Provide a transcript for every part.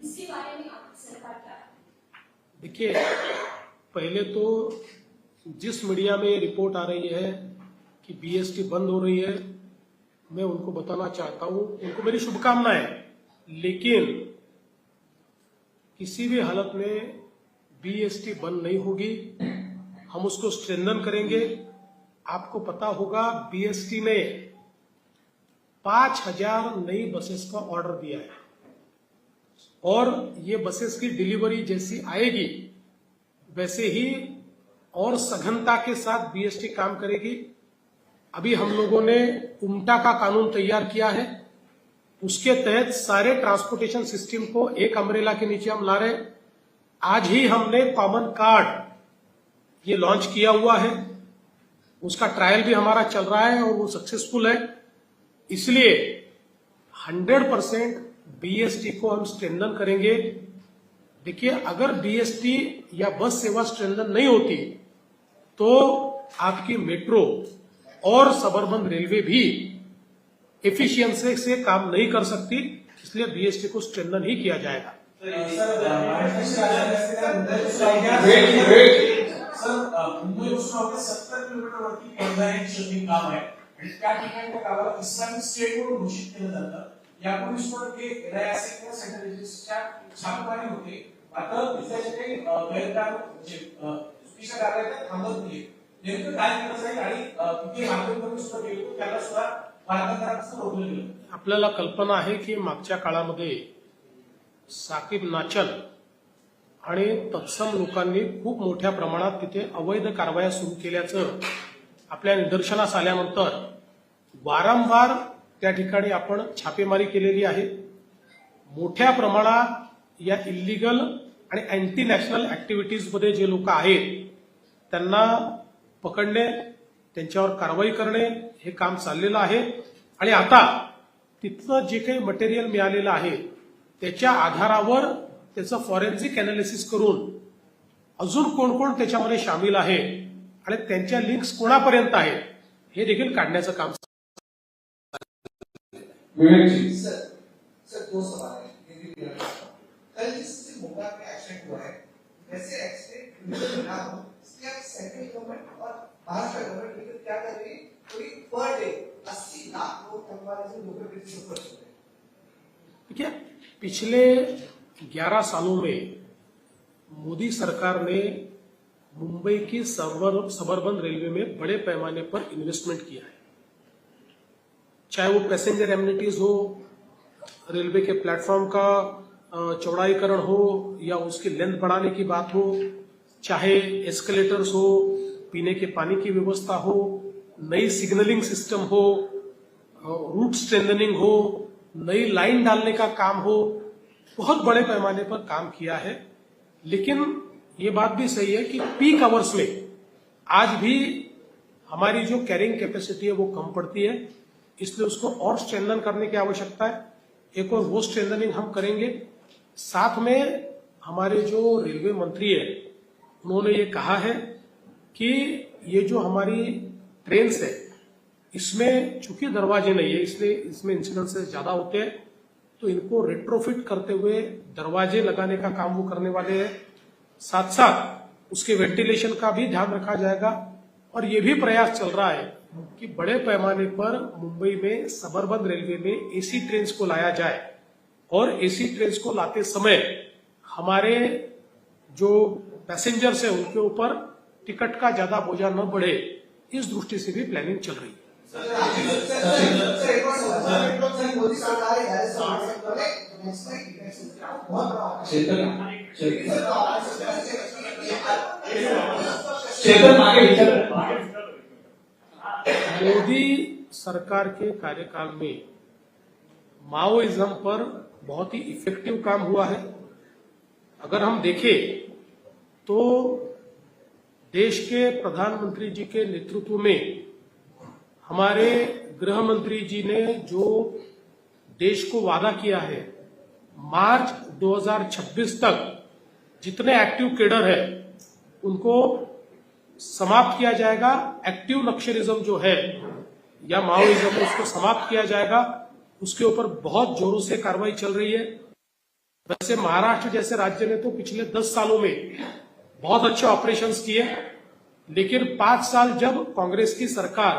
इसके बारे में आपकी सरकार क्या? देखिए, पहले तो जिस मीडिया में ये रिपोर्ट आ रही है कि बीएसटी बंद हो रही है, मैं उनको बताना चाहता हूं, उनको मेरी शुभकामनाएं, लेकिन किसी भी हालत में बीएसटी बंद नहीं होगी। हम उसको स्ट्रेंथन करेंगे। आपको पता होगा बीएसटी ने 5000 नई बसेस का ऑर्डर दिया है और ये बसेस की डिलीवरी जैसी आएगी वैसे ही और सघनता के साथ बीएसटी काम करेगी। अभी हम लोगों ने उमटा का कानून तैयार किया है, उसके तहत सारे ट्रांसपोर्टेशन सिस्टम को एक अम्ब्रेला के नीचे हम ला रहे हैं। आज ही हमने कॉमन कार्ड ये लॉन्च किया हुआ है, उसका ट्रायल भी हमारा चल रहा है और वो सक्सेसफुल है। इसलिए 100% बीएसटी को हम स्ट्रेंथन करेंगे। देखिए, अगर बीएसटी या बस सेवा स्ट्रेंथन नहीं होती तो आपकी मेट्रो और सबअर्बन रेलवे भी एफिशिएंसी से काम नहीं कर सकती। इसलिए बीएसटी को स्ट्रेंथन ही किया जाएगा। मुंबई उष्णवते 70 किलोमीटरवरती पंधराही शूटिंग काम आहे आणि त्या ठिकाणी त्या गावाला इस्लामिक स्टेट म्हणून घोषित केलं जातं। यापूर्वी सुद्धा ते एनआयएसए किंवा सेंट्रल एजन्सीच्या छापेमारी होते, मात्र तिथे जे गैरकाम जे स्पेशल कार्यालयात थांबत नाही। नेमकं काय केलं जाईल आणि किती माध्यमातून सुद्धा गेलो त्याला सुद्धा मार्गदर्शक रोखलं गेलं। आपल्याला कल्पना आहे की मागच्या काळामध्ये साकीब नाचन आणि तत्सम लोकांनी खूप मोठ्या प्रमाणात तिथे अवैध कारवाया सुरू केल्याचं आपल्या निदर्शनास आल्यानंतर वारंवार त्या ठिकाणी आपण छापेमारी केलेली आहे। मोठ्या प्रमाणात या इल्लीगल आणि अँटी नॅशनल ऍक्टिव्हिटीजमध्ये जे लोक आहेत त्यांना पकडणे, त्यांच्यावर कारवाई करणे हे काम चाललेलं आहे। आणि आता तिथलं जे काही मटेरियल मिळालेलं आहे त्याच्या आधारावर त्याचं फॉरेन्सिक अनालिसिस करून अजून कोण कोण त्याच्यामध्ये सामील आहे आणि त्यांच्या लिंक्स कोणापर्यंत आहेत हे देखील काढण्याचं काम। सर दो सवाल है। कल जिस मुंबई में एक्सीडेंट हुआ है वैसे एक्सीडेंट ना हो, इसलिए सेंट्रल गवर्नमेंट और महाराष्ट्र गवर्नमेंट मिलकर क्या कर रही है, पूरी पर डे 80 लाख लोग कमवाने से लोगों के बीच ऊपर चल रहे हैं। देखिए, पिछले 11 सालों में मोदी सरकार ने मुंबई की सबअर्बन रेलवे में बड़े पैमाने पर इन्वेस्टमेंट किया है, चाहे वो पैसेंजर एमिनिटीज हो, रेलवे के प्लेटफॉर्म का चौड़ाईकरण हो या उसकी लेंथ बढ़ाने की बात हो, चाहे एस्केलेटर्स हो, पीने के पानी की व्यवस्था हो, नई सिग्नलिंग सिस्टम हो, रूट स्ट्रेंथनिंग हो, नई लाइन डालने का काम हो, बहुत बड़े पैमाने पर काम किया है। लेकिन ये बात भी सही है कि पीक आवर्स में आज भी हमारी जो कैरिंग कैपेसिटी है वो कम पड़ती है, इसलिए उसको और स्ट्रेंथन करने की आवश्यकता है। एक और वो स्ट्रेंथनिंग हम करेंगे। साथ में हमारे जो रेलवे मंत्री है उन्होंने ये कहा है कि ये जो हमारी ट्रेन्स है इसमें चूंकि दरवाजे नहीं है इसलिए इसमें इंसिडेंसेस ज्यादा होते हैं, तो इनको रेट्रोफिट करते हुए दरवाजे लगाने का काम वो करने वाले हैं। साथ साथ उसके वेंटिलेशन का भी ध्यान रखा जाएगा और ये भी प्रयास चल रहा है कि बड़े पैमाने पर मुंबई में सबअर्बन रेलवे में एसी ट्रेन्स को लाया जाए और एसी ट्रेन्स को लाते समय हमारे जो पैसेंजर्स हैं उनके ऊपर टिकट का ज्यादा बोझा न बढ़े, इस दृष्टि से भी प्लानिंग चल रही है। मोदी सरकार के कार्यकाल में माओइज्म पर बहुत ही इफेक्टिव काम हुआ है। अगर हम देखें तो देश के प्रधानमंत्री जी के नेतृत्व में हमारे गृह मंत्री जी ने जो देश को वादा किया है, मार्च 2026 तक जितने एक्टिव केडर है उनको समाप्त किया जाएगा। एक्टिव नक्सलिज्म जो है या माओइज्म उसको समाप्त किया जाएगा। उसके ऊपर बहुत जोरों से कार्रवाई चल रही है। वैसे महाराष्ट्र जैसे राज्य ने तो पिछले 10 सालों में बहुत अच्छे ऑपरेशंस किए, लेकिन 5 साल जब कांग्रेस की सरकार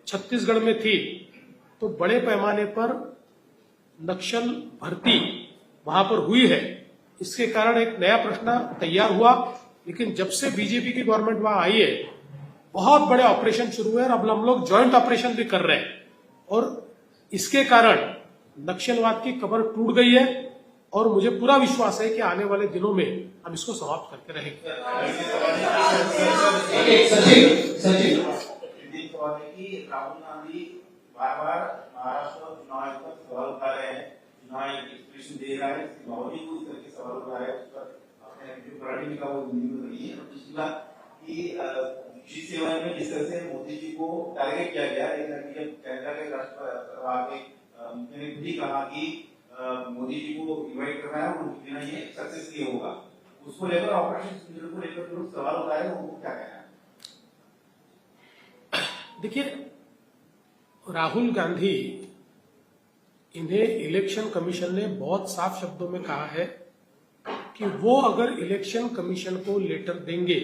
छत्तीसगढ़ में थी तो बड़े पैमाने पर नक्सल भर्ती वहां पर हुई है। इसके कारण एक नया प्रश्न तैयार हुआ, लेकिन जब से बीजेपी की गवर्नमेंट वहां आई है बहुत बड़े ऑपरेशन शुरू हुए और अब हम लोग ज्वाइंट ऑपरेशन भी कर रहे हैं और इसके कारण नक्सलवाद की कमर टूट गई है और मुझे पूरा विश्वास है कि आने वाले दिनों में हम इसको समाप्त करते रहेंगे। सचिन राहुल गांधी बार-बार महाराष्ट्र चुनाव आयोग पर सवाल उठा रहे हैं, चुनाव आयोग एक्सप्रेशन दे रहा है, इसकी बावजूद वो इस तरह के सवाल उठा रहे हैं, उस पर अपने जो प्राणी का वो न्यूज रही है। दूसरी बात कि G7 में जिस तरह से मोदी जी को टारगेट किया गया, एक लड़की जब कनाडा के राष्ट्रपति ने खुद ही कहा कि मोदी जी को इनवाइट करना है और उनके बिना ये सक्सेस नहीं होगा, उसको लेकर ऑपरेशन सिंदूर को लेकर जो सवाल उठा रहे हैं उनको क्या कहना है? देखिए, राहुल गांधी, इन्हें इलेक्शन कमीशन ने बहुत साफ शब्दों में कहा है कि वो अगर इलेक्शन कमीशन को लेटर देंगे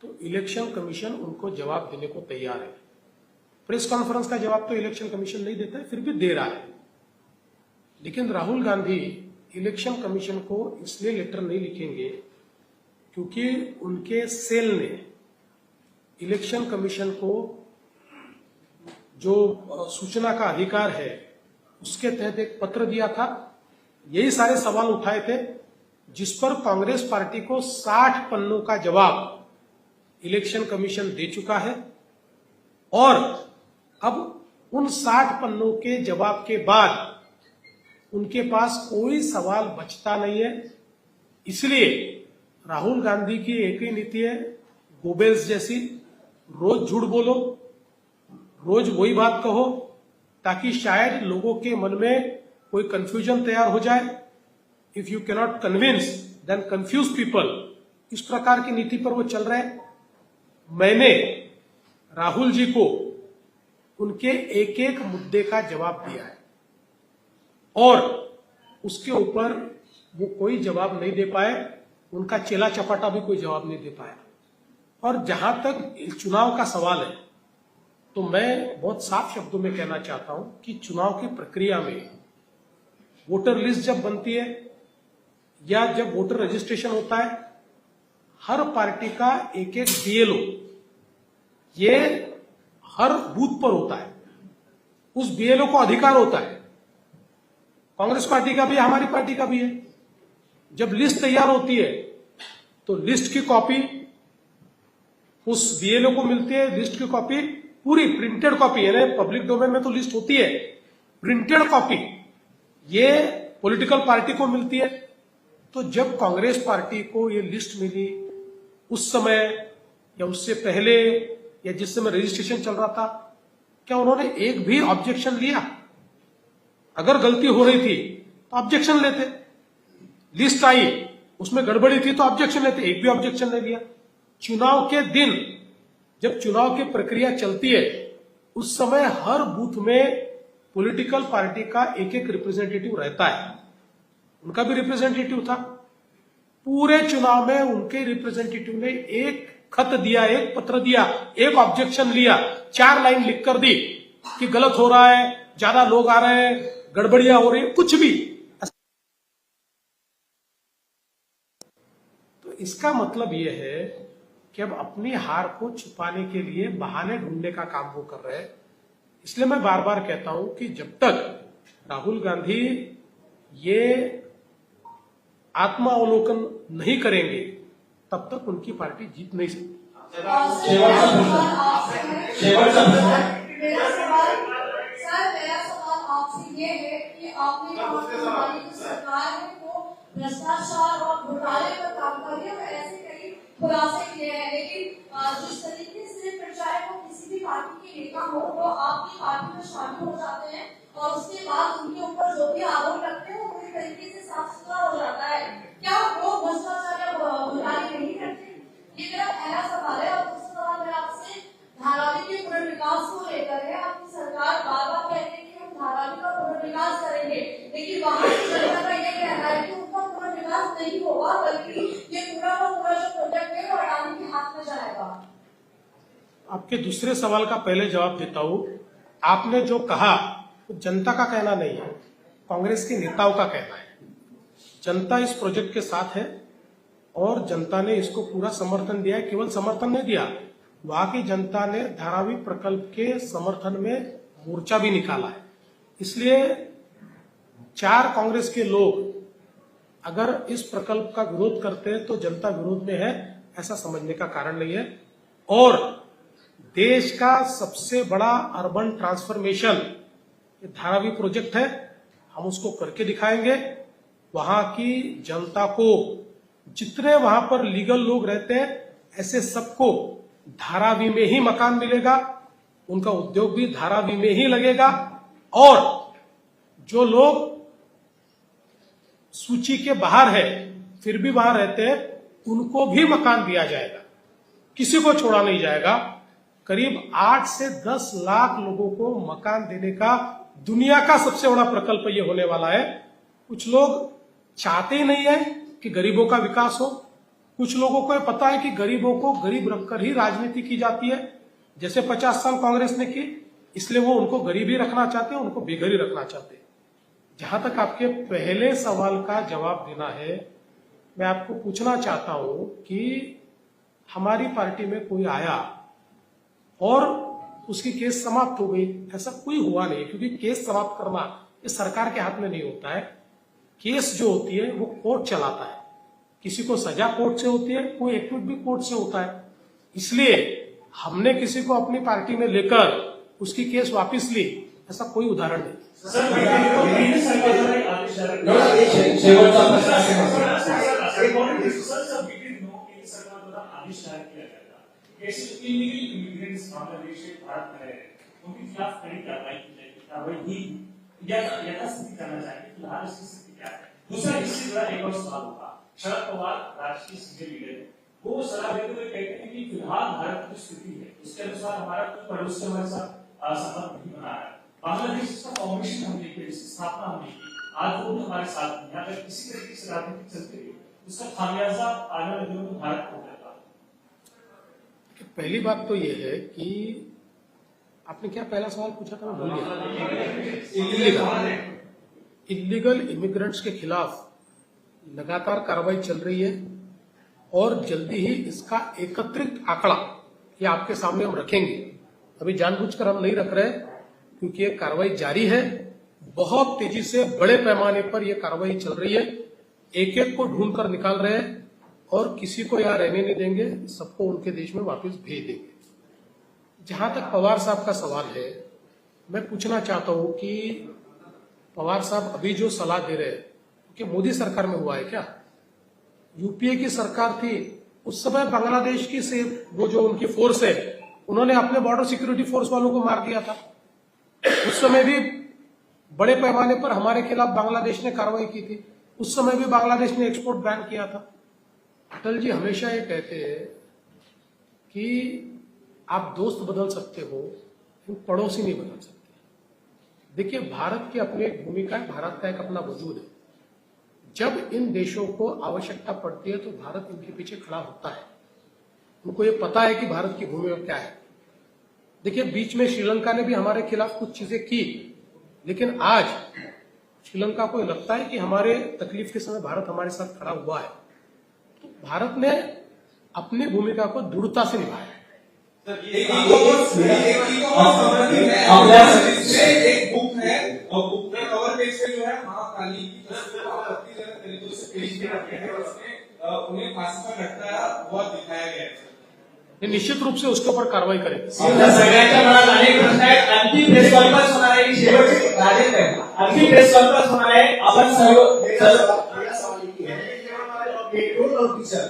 तो इलेक्शन कमीशन उनको जवाब देने को तैयार है। प्रेस कॉन्फ्रेंस का जवाब तो इलेक्शन कमीशन नहीं देता है, फिर भी दे रहा है। लेकिन राहुल गांधी इलेक्शन कमीशन को इसलिए लेटर नहीं लिखेंगे क्योंकि उनके सेल ने इलेक्शन कमीशन को जो सूचना का अधिकार है उसके तहत एक पत्र दिया था। यही सारे सवाल उठाए थे जिस पर कांग्रेस पार्टी को 60 पन्नों का जवाब इलेक्शन कमीशन दे चुका है और अब उन 60 पन्नों के जवाब के बाद उनके पास कोई सवाल बचता नहीं है। इसलिए राहुल गांधी की एक ही नीति है, गोबेल्स जैसी, रोज झूठ बोलो, रोज वही बात कहो ताकि शायद लोगों के मन में कोई कंफ्यूजन तैयार हो जाए। If you cannot convince then confuse people, इस प्रकार की नीति पर वो चल रहे हैं। मैंने राहुल जी को उनके एक एक मुद्दे का जवाब दिया है और उसके ऊपर वो कोई जवाब नहीं दे पाए, उनका चेला चपाटा भी कोई जवाब नहीं दे पाया। और जहां तक चुनाव का सवाल है तो मैं बहुत साफ शब्दों में कहना चाहता हूं कि चुनाव की प्रक्रिया में वोटर लिस्ट जब बनती है या जब वोटर रजिस्ट्रेशन होता है, हर पार्टी का एक एक बीएलओ ये हर बूथ पर होता है, उस बीएलओ को अधिकार होता है। कांग्रेस पार्टी का भी, हमारी पार्टी का भी है। जब लिस्ट तैयार होती है तो लिस्ट की कॉपी उस बीएलओ को मिलती है, लिस्ट की कॉपी पूरी प्रिंटेड कॉपी, यानी पब्लिक डोमेन में तो लिस्ट होती है, प्रिंटेड कॉपी ये पॉलिटिकल पार्टी को मिलती है। तो जब कांग्रेस पार्टी को ये लिस्ट मिली उस समय या उससे पहले या जिस समय रजिस्ट्रेशन चल रहा था, क्या उन्होंने एक भी ऑब्जेक्शन लिया? अगर गलती हो रही थी तो ऑब्जेक्शन लेते, लिस्ट आई उसमें गड़बड़ी थी तो ऑब्जेक्शन लेते, एक भी ऑब्जेक्शन नहीं लिया। चुनाव के दिन जब चुनाव की प्रक्रिया चलती है उस समय हर बूथ में पॉलिटिकल पार्टी का एक एक रिप्रेजेंटेटिव रहता है, उनका भी रिप्रेजेंटेटिव था। पूरे चुनाव में उनके रिप्रेजेंटेटिव ने एक खत दिया, एक पत्र दिया, एक ऑब्जेक्शन लिया, 4 लाइन लिख कर दी कि गलत हो रहा है, ज्यादा लोग आ रहे हैं, गड़बड़ियां हो रही है, कुछ भी। तो इसका मतलब यह है कि अब अपनी हार को छुपाने के लिए बहाने ढूंढने का काम वो कर रहे हैं। इसलिए मैं बार बार कहता हूं कि जब तक राहुल गांधी ये आत्मावलोकन नहीं करेंगे तब तक उनकी पार्टी जीत नहीं सकती। मेरा सवाल आपसे ये है कि आपने कहा कि हमारी जो सरकार है वो भ्रष्टाचार और घोटाले पर काम कर रही है और ऐसे कई खुलासे किए हैं, लेकिन जिस तरीके से फिर चाहे वो किसी भी पार्टी के नेता हो वो आपकी पार्टी में शामिल हो जाते हैं और उसके बाद उनके ऊपर जो भी आरोप लगते हैं वो पूरी तरीके से साफ सुथरा हो जाता है। क्या वो भ्रष्टाचार या घोटाले नहीं करते? ये मेरा पहला सवाल है। और दूसरा सवाल मेरा आपसे धारावी के पुनर्विकास को लेकर है। आपकी सरकार बार बार कहती है कि हम धारावी का पुनर्विकास करेंगे, लेकिन वहां की जनता का ये आपके दूसरे सवाल का पहले जवाब देता हूं। आपने जो कहा वो जनता का कहना नहीं है, कांग्रेस के नेताओं का कहना है। जनता इस प्रोजेक्ट के साथ है और जनता ने इसको पूरा समर्थन दिया है। केवल समर्थन नहीं दिया, वहां की जनता ने धारावी प्रकल्प के समर्थन में मोर्चा भी निकाला है। इसलिए 4 कांग्रेस के लोग अगर इस प्रकल्प का विरोध करते हैं तो जनता विरोध में है, ऐसा समझने का कारण नहीं है। और देश का सबसे बड़ा अर्बन ट्रांसफॉर्मेशन ये धारावी प्रोजेक्ट है, हम उसको करके दिखाएंगे। वहां की जनता को, जितने वहां पर लीगल लोग रहते हैं, ऐसे सबको धारावी में ही मकान मिलेगा, उनका उद्योग भी धारावी में ही लगेगा। और जो लोग सूची के बाहर है फिर भी वहां रहते हैं, उनको भी मकान दिया जाएगा, किसी को छोड़ा नहीं जाएगा। करीब 8 से 10 लाख लोगों को मकान देने का दुनिया का सबसे बड़ा प्रकल्प ये होने वाला है। कुछ लोग चाहते ही नहीं है कि गरीबों का विकास हो, कुछ लोगों को पता है कि गरीबों को गरीब रखकर ही राजनीति की जाती है, जैसे 50 साल कांग्रेस ने की, इसलिए वो उनको गरीब ही रखना चाहते हैं, उनको बेघर ही रखना चाहते हैं। जहां तक आपके पहले सवाल का जवाब देना है, मैं आपको पूछना चाहता हूं कि हमारी पार्टी में कोई आया और उसकी केस समाप्त हो गई, ऐसा कोई हुआ नहीं, क्योंकि केस समाप्त करना ये सरकार के हाथ में नहीं होता है। केस जो होती है वो कोर्ट चलाता है, किसी को सजा कोर्ट से होती है, कोई एक्विट भी कोर्ट से होता है। इसलिए हमने किसी को अपनी पार्टी में लेकर उसकी केस वापस ली, ऐसा कोई उदाहरण नहीं। दूसरा इससे जुड़ा एक और सवाल होगा। शरद पवार राष्ट्रीय सीनियर लीडर है, वो सलाह देते हुए कहते हैं कि फिलहाल भारत की स्थिति है उसके अनुसार हमारा कोई पड़ोस से हमारे साथ संबंध नहीं बना है। बांग्लादेश इसका फॉर्मेशन हमने की, इसकी स्थापना हमने की, आज वो भी हमारे साथ नहीं है। अगर किसी तरीके से राजनीति चलती रही उसका खामियाजा आने वाले दिनों में भारत को होगा। पहली बात तो ये है कि आपने क्या पहला सवाल पूछा था, मैं भूल गया। इलीगल इमिग्रेंट्स के खिलाफ लगातार कार्रवाई चल रही है और जल्दी ही इसका एकत्रित आंकड़ा ये आपके सामने हम रखेंगे। अभी जानबूझकर हम नहीं रख रहे क्योंकि ये कार्रवाई जारी है, बहुत तेजी से बड़े पैमाने पर यह कार्रवाई चल रही है। एक एक को ढूंढ कर निकाल रहे हैं और किसी को यहाँ रहने नहीं देंगे, सबको उनके देश में वापस भेज देंगे। जहां तक पवार साहब का सवाल है, मैं पूछना चाहता हूं कि पवार साहब अभी जो सलाह दे रहे हैं कि मोदी सरकार में हुआ है क्या? यूपीए की सरकार थी, उस समय बांग्लादेश की से वो जो उनकी फोर्स है, उन्होंने अपने बॉर्डर सिक्योरिटी फोर्स वालों को मार दिया था। उस समय भी बड़े पैमाने पर हमारे खिलाफ बांग्लादेश ने कार्रवाई की थी, उस समय भी बांग्लादेश ने एक्सपोर्ट बैन किया था। अटल जी हमेशा ये कहते हैं कि आप दोस्त बदल सकते हो, पड़ोसी नहीं बदल सकते। देखिए, भारत की अपनी एक भूमिका है, भारत का एक अपना वजूद है। जब इन देशों को आवश्यकता पड़ती है तो भारत इनके पीछे खड़ा होता है। उनको ये पता है कि भारत की भूमिका क्या है। देखिए, बीच में श्रीलंका ने भी हमारे खिलाफ कुछ चीजें की, लेकिन आज श्रीलंका को लगता है कि हमारे तकलीफ के समय भारत हमारे साथ खड़ा हुआ है। तो भारत ने अपनी भूमिका को दृढ़ता से निभाया है। एक बुक है और बुक में कवर पेज पे जो है महाकाली की तस्वीर आपत्तिजनक तरीकों से पेश किया गया है, उसमें उन्हें फांसी का लटकाया हुआ दिखाया गया है। निश्चित रूप से उसके ऊपर कार्रवाई करें। सगळ्यांचा मनात अनेक प्रश्न आहेत। आणखी प्रेस कॉन्फरन्स होणार आहे, शेवटची राजेंद्र आणखी प्रेस कॉन्फरन्स होणार आहे। आपण सर्व पेट्रोल ऑफिसर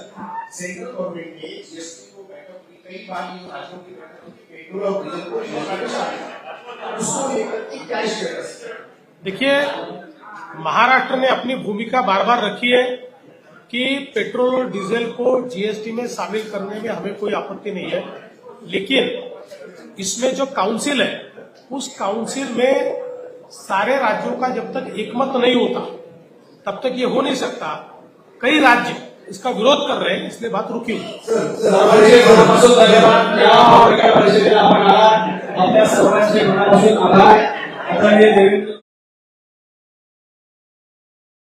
सेंट्रल गवर्नमेंट ने जीएसटी को बैठक की, कई बार ये राज्यों की बैठक होती, पेट्रोल और डीजल को उसको लेकर के क्या स्टेटस? देखिए, महाराष्ट्र ने अपनी भूमिका बार बार रखी है कि पेट्रोल और डीजल को जीएसटी में शामिल करने में हमें कोई आपत्ति नहीं है, लेकिन इसमें जो काउंसिल है, उस काउंसिल में सारे राज्यों का जब तक एकमत नहीं होता तब तक ये हो नहीं सकता। कई राज्य इसका विरोध कर रहे हैं, इसलिए बात रुकी हुई है। सर्वांचे मनापासून धन्यवाद. या पत्रकार परिषदेला आपण आलात. आपल्या सर्वांचे मनापासून आभार. आता हे देवेंद्र